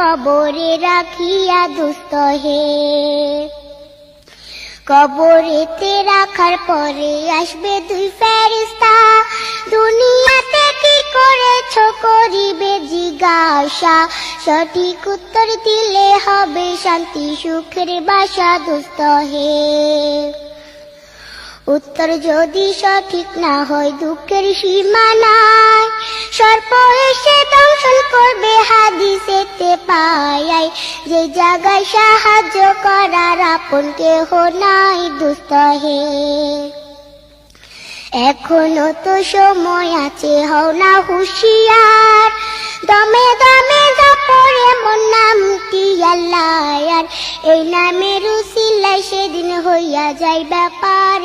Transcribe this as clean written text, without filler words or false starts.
কবরে রাখিয়া দুস্থ হে। কবরেতে রাখার পরে আসবে দুই ফেরেশতা, দুনিয়াতে কি করেছ করিবে জিজ্ঞাসা, সঠিক উত্তর দিলে হবে শান্তি সুখের বাসা দুস্থ হে। উত্তর যদি সঠিক না হয় দুঃখের সীমা নাই, সর্প এসে দংশন করবে হাদিসেতে পাই, যে জায়গায় সাহায্য করার আপন কেহ নাই দুস্থ হে। এখনো তো সময় আছে, হও না হুঁশিয়ার, দমে দমে জপরে মন নামটি আল্লাহ, এই নামের উসিলায় সেদিন হইয়া যায় ব্যাপার।